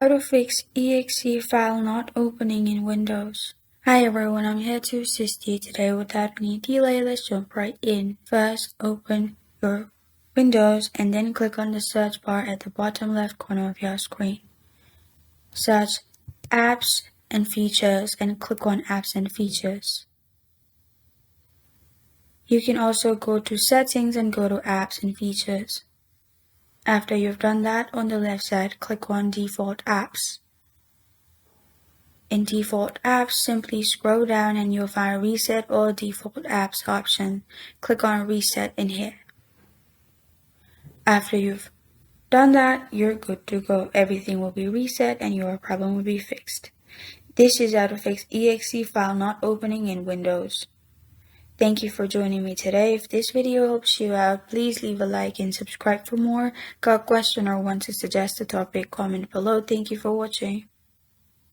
How to fix EXE file not opening in Windows. Hi everyone, I'm here to assist you today. Without any delay, let's jump right in. First, open your Windows and then click on the search bar at the bottom left corner of your screen. Search Apps and Features and click on Apps and Features. You can also go to Settings and go to Apps and Features. After you've done that, on the left side, click on Default Apps. In Default Apps, simply scroll down and you'll find Reset or Default Apps option. Click on Reset in here. After you've done that, you're good to go. Everything will be reset and your problem will be fixed. This is how to fix EXE file not opening in Windows. Thank you for joining me today. If this video helps you out, please leave a like and subscribe for more. Got a question or want to suggest a topic, comment below. Thank you for watching.